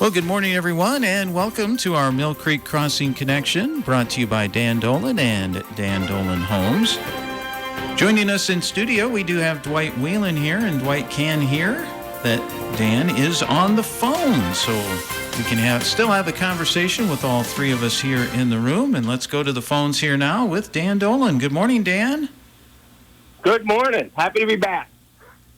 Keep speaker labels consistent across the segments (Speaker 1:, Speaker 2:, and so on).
Speaker 1: Well, good morning, everyone, and welcome to our Mill Creek Crossing Connection, brought to you by Dan Dolan and Dan Dolan Homes. Joining us in studio, we do have Dwight Whelan here, and Dwight can hear that Dan is on the phone, so we can still have a conversation with all three of us here in the room. And let's go to the phones here now with Dan Dolan. Good morning, Dan.
Speaker 2: Good morning. Happy to be back.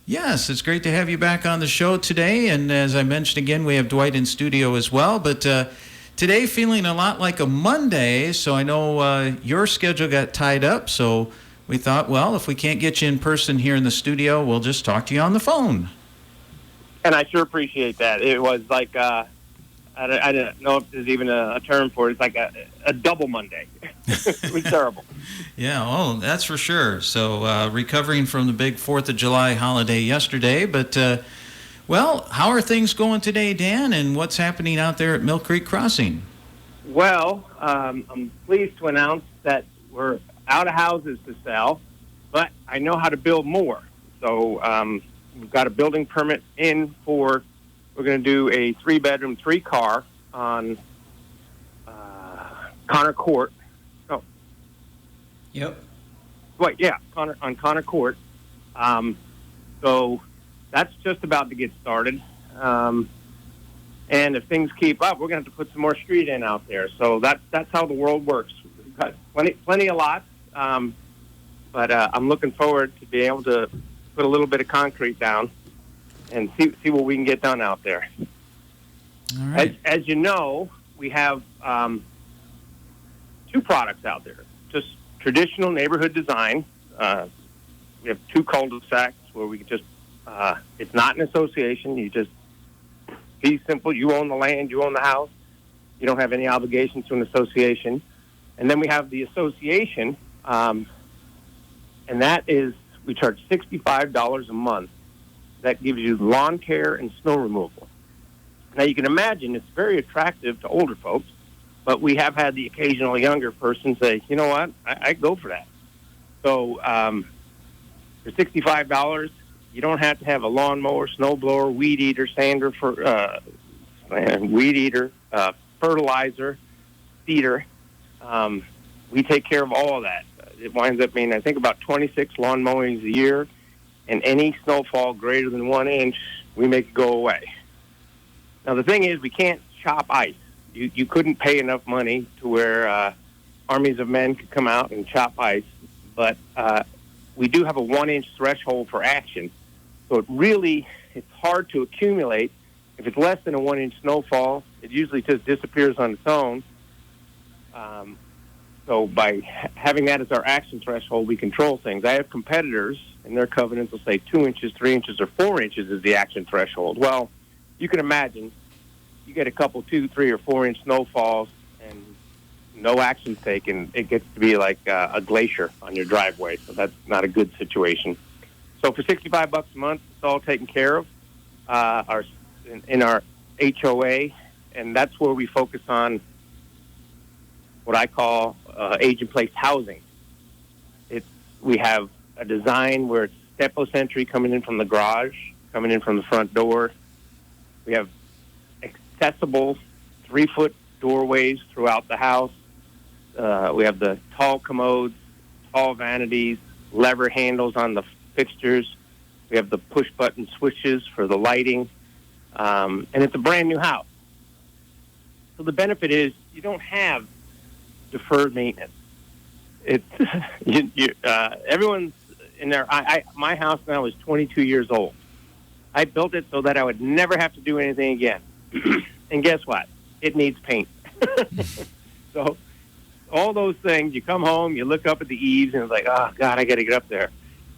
Speaker 1: Yes, it's great to have you back on the show today. And as I mentioned again, we have Dwight in studio as well. But today feeling a lot like a Monday, so I know your schedule got tied up. So we thought, well, if we can't get you in person here in the studio, we'll just talk to you on the phone.
Speaker 2: And I sure appreciate that. It was like, I don't know if there's even a term for it. It's like a double Monday. It was terrible.
Speaker 1: Yeah, oh, that's for sure. So recovering from the big 4th of July holiday yesterday. But, well, how are things going today, Dan, and what's happening out there at Mill Creek Crossing?
Speaker 2: Well, I'm pleased to announce that we're out of houses to sell, but I know how to build more. So we've got a building permit in for, we're going to do a 3-bedroom, 3-car on Connor Court. Oh.
Speaker 1: Yep.
Speaker 2: Well, yeah, on Connor Court. So that's just about to get started. And if things keep up, we're going to have to put some more street in out there. So that's how the world works. We've got plenty of lots, but I'm looking forward to being able to put a little bit of concrete down and see what we can get done out there.
Speaker 1: All right.
Speaker 2: As you know, we have 2 products out there. Just traditional neighborhood design. We have 2 cul-de-sacs where we can just, it's not an association. You just be simple. You own the land. You own the house. You don't have any obligation to an association. And then we have the association, and that is, we charge $65 a month. That gives you lawn care and snow removal. Now, you can imagine it's very attractive to older folks, but we have had the occasional younger person say, you know what, I'd go for that. So for $65, you don't have to have a lawnmower, snow blower, weed eater, sander, fertilizer, seeder. We take care of all of that. It winds up being, I think, about 26 lawn mowings a year, and any snowfall greater than 1 inch, we make it go away. Now, the thing is, we can't chop ice. You couldn't pay enough money to where armies of men could come out and chop ice, but we do have a 1-inch threshold for action, so it's hard to accumulate. If it's less than a 1-inch snowfall, it usually just disappears on its own. So by having that as our action threshold, we control things. I have competitors, and their covenants will say 2 inches, 3 inches, or 4 inches is the action threshold. Well, you can imagine you get a couple 2, 3, or 4-inch snowfalls and no action taken, it gets to be like a glacier on your driveway. So that's not a good situation. So for $65 a month, it's all taken care of in our HOA, and that's where we focus on what I call age-in-place housing. We have a design where it's stepless entry coming in from the garage, coming in from the front door. We have accessible 3-foot doorways throughout the house. We have the tall commodes, tall vanities, lever handles on the fixtures. We have the push-button switches for the lighting. And it's a brand-new house. So the benefit is you don't have deferred maintenance. Everyone's in there. My house now is 22 years old. I built it so that I would never have to do anything again. And guess what? It needs paint. So all those things, you come home, you look up at the eaves, and it's like, oh, God, I got to get up there.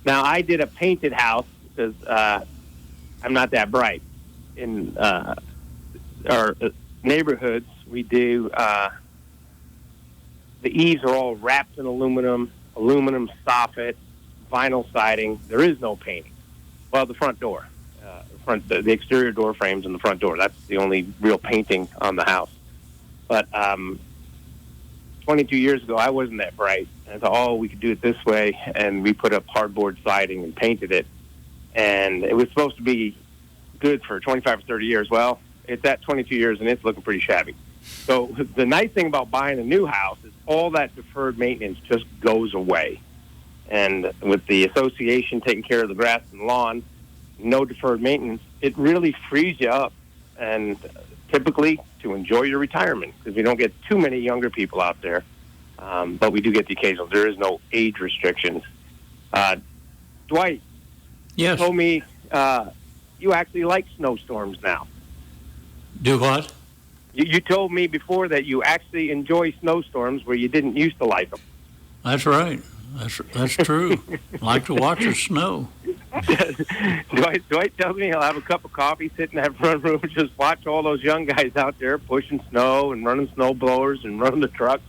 Speaker 2: Now, I did a painted house because I'm not that bright. In our neighborhoods, we do, the eaves are all wrapped in aluminum soffit, vinyl siding. There is no painting. Well, the front door, the exterior door frames and the front door. That's the only real painting on the house. But 22 years ago, I wasn't that bright. And I thought, oh, we could do it this way. And we put up hardboard siding and painted it. And it was supposed to be good for 25 or 30 years. Well, it's at 22 years, and it's looking pretty shabby. So the nice thing about buying a new house is all that deferred maintenance just goes away. And with the association taking care of the grass and lawn, no deferred maintenance, it really frees you up, and typically to enjoy your retirement, because we don't get too many younger people out there, but we do get the occasional. There is no age restrictions. Dwight,
Speaker 3: Yes.
Speaker 2: told me you actually like snowstorms now.
Speaker 3: Do what?
Speaker 2: You told me before that you actually enjoy snowstorms where you didn't used to like them.
Speaker 3: That's right. That's true. I like to watch it snow.
Speaker 2: Dwight tells me he'll have a cup of coffee, sit in that front room, and just watch all those young guys out there pushing snow and running snow blowers and running the trucks.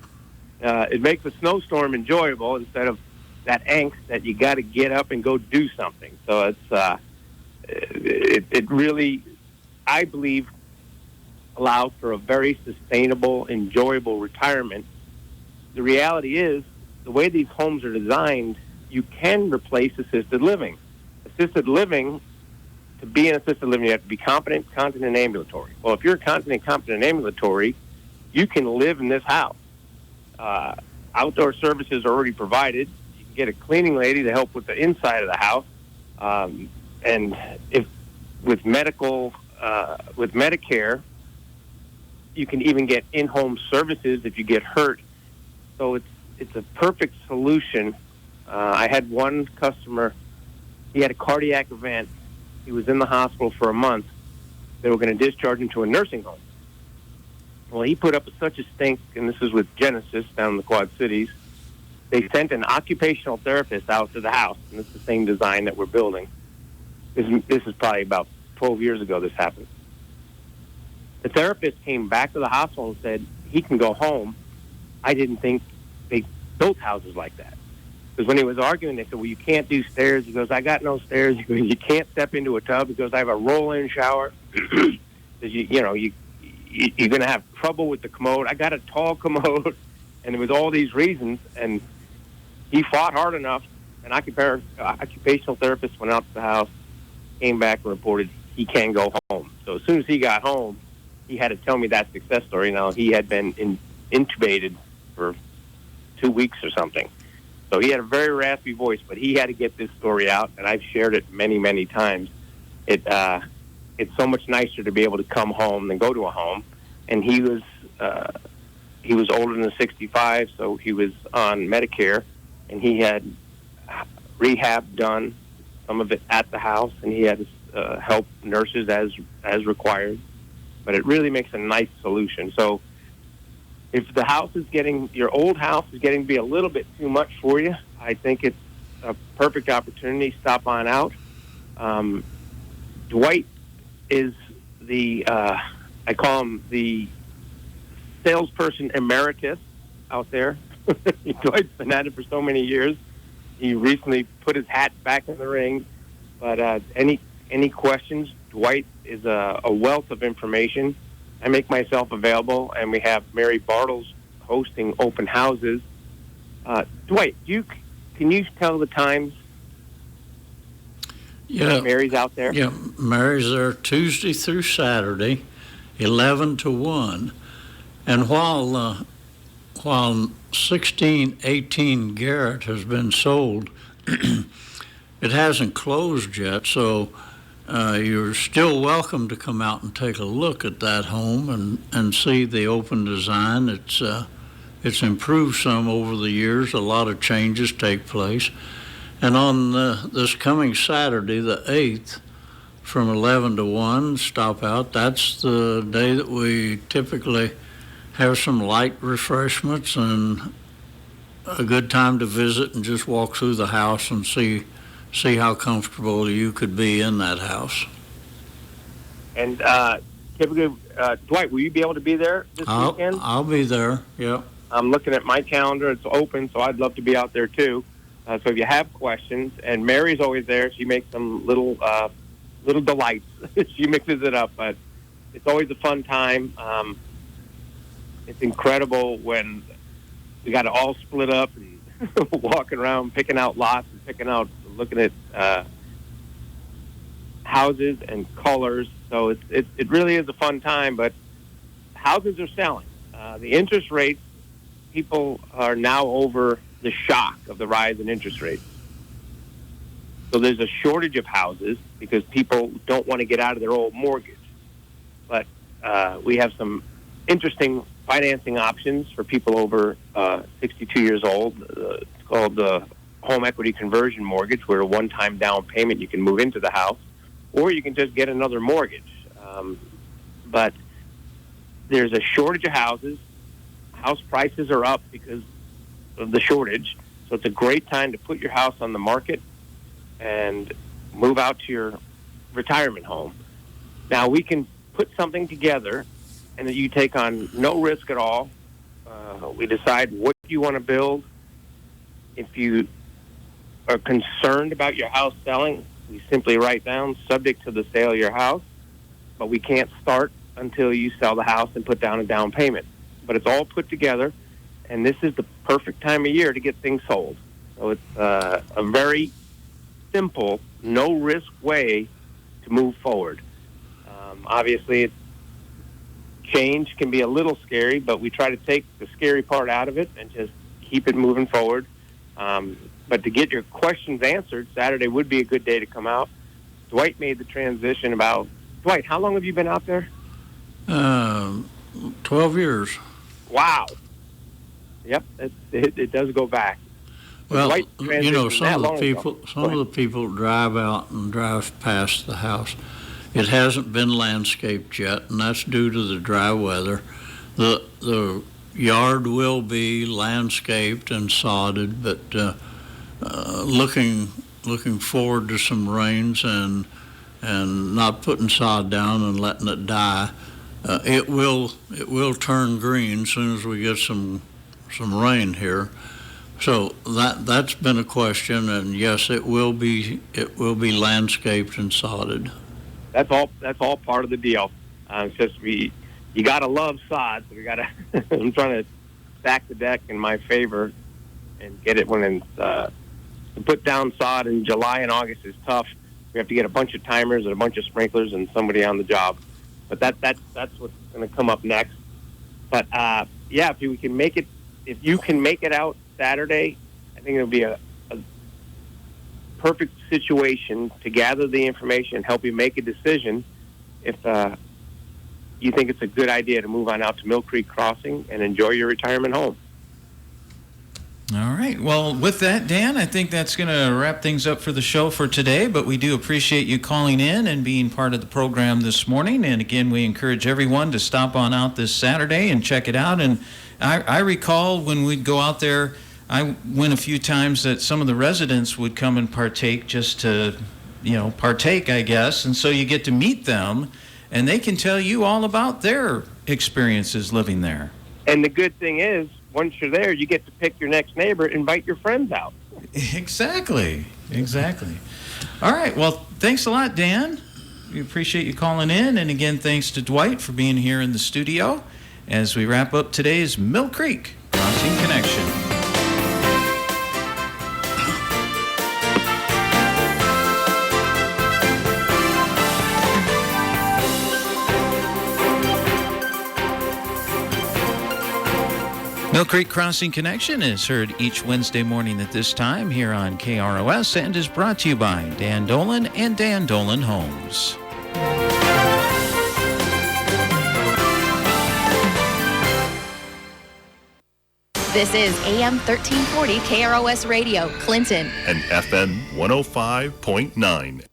Speaker 2: It makes a snowstorm enjoyable instead of that angst that you got to get up and go do something. So it really, I believe, allows for a very sustainable, enjoyable retirement. The reality is, the way these homes are designed, you can replace assisted living. Assisted living, to be an assisted living, you have to be competent, continent, and ambulatory. Well, if you're continent, competent, and ambulatory, you can live in this house. Outdoor services are already provided. You can get a cleaning lady to help with the inside of the house. And if with Medicare, you can even get in-home services if you get hurt. So it's a perfect solution. I had one customer, he had a cardiac event. He was in the hospital for a month. They were going to discharge him to a nursing home. Well, he put up such a stink, and this is with Genesis down in the Quad Cities. They sent an occupational therapist out to the house, and it's the same design that we're building. This is probably about 12 years ago this happened. The therapist came back to the hospital and said, he can go home. I didn't think they built houses like that. Because when he was arguing, they said, well, you can't do stairs. He goes, I got no stairs. He goes, you can't step into a tub. He goes, I have a roll-in shower. You're going to have trouble with the commode. I got a tall commode. And there was all these reasons. And he fought hard enough. An occupational therapist went out to the house, came back and reported he can go home. So as soon as he got home, he had to tell me that success story. Now, he had been intubated for 2 weeks or something. So he had a very raspy voice, but he had to get this story out, and I've shared it many, many times. It's so much nicer to be able to come home than go to a home. And he was older than 65, so he was on Medicare, and he had rehab done, some of it at the house, and he had to help nurses as required. But it really makes a nice solution. So if the house is your old house is getting to be a little bit too much for you, I think it's a perfect opportunity. Stop on out. Dwight is I call him the salesperson emeritus out there. Dwight's been at it for so many years. He recently put his hat back in the ring. But any questions, Dwight is a wealth of information. I make myself available, and we have Mary Bartles hosting open houses. Dwight, can you tell the times?
Speaker 3: Yeah,
Speaker 2: Mary's out there.
Speaker 3: Yeah, Mary's there Tuesday through Saturday, 11 to 1. And while 1618 Garrett has been sold, it hasn't closed yet, so you're still welcome to come out and take a look at that home and see the open design. It's improved some over the years. A lot of changes take place. And on this coming Saturday, the 8th, from 11 to 1, stop out. That's the day that we typically have some light refreshments and a good time to visit and just walk through the house and see how comfortable you could be in that house.
Speaker 2: And typically, Dwight, will you be able to be there this weekend?
Speaker 3: I'll be there, yeah.
Speaker 2: I'm looking at my calendar. It's open, so I'd love to be out there, too. So if you have questions, and Mary's always there. She makes some little delights. She mixes it up, but it's always a fun time. It's incredible when we got to all split up and walking around, picking out lots and looking at houses and colors So it really is a fun time, but houses are selling. The interest rates, people are now over the shock of the rise in interest rates. So there's a shortage of houses because people don't want to get out of their old mortgage. But we have some interesting financing options for people over 62 years old. It's called the home equity conversion mortgage, where a one-time down payment you can move into the house, or you can just get another mortgage. But there's a shortage of houses. House prices are up because of the shortage. So it's a great time to put your house on the market and move out to your retirement home. Now, we can put something together and that you take on no risk at all. We decide what you want to build. If you are concerned about your house selling, we simply write down subject to the sale of your house, but we can't start until you sell the house and put down a down payment. But it's all put together, and this is the perfect time of year to get things sold. So it's a very simple, no-risk way to move forward. Obviously, change can be a little scary, but we try to take the scary part out of it and just keep it moving forward. But to get your questions answered, Saturday would be a good day to come out. Dwight made the transition about... Dwight, how long have you been out there?
Speaker 3: 12 years.
Speaker 2: Wow. Yep, it does go back.
Speaker 3: Well, you know, some of the people drive out and drive past the house. It hasn't been landscaped yet, and that's due to the dry weather. The yard will be landscaped and sodded, but looking forward to some rains and not putting sod down and letting it die. It will turn green as soon as we get some rain here. So that's been a question, and yes, it will be landscaped and sodded.
Speaker 2: That's all part of the deal. It's just you gotta love sod. So we gotta. I'm trying to stack the deck in my favor and get it when it's to put down sod in July and August is tough. We have to get a bunch of timers and a bunch of sprinklers and somebody on the job. But that's what's going to come up next. But yeah, if you can make it out Saturday, I think it'll be a perfect situation to gather the information and help you make a decision if you think it's a good idea to move on out to Mill Creek Crossing and enjoy your retirement home.
Speaker 1: All right. Well, with that, Dan, I think that's going to wrap things up for the show for today, but we do appreciate you calling in and being part of the program this morning. And again, we encourage everyone to stop on out this Saturday and check it out. And I recall when we'd go out there, I went a few times that some of the residents would come and partake just to, partake, I guess. And so you get to meet them, and they can tell you all about their experiences living there.
Speaker 2: And the good thing is, once you're there, you get to pick your next neighbor, invite your friends out.
Speaker 1: Exactly. All right. Well, thanks a lot, Dan. We appreciate you calling in. And again, thanks to Dwight for being here in the studio as we wrap up today's Mill Creek Crossing Connection. Mill Creek Crossing Connection is heard each Wednesday morning at this time here on KROS and is brought to you by Dan Dolan and Dan Dolan Homes.
Speaker 4: This is AM 1340 KROS Radio, Clinton.
Speaker 5: And FM 105.9.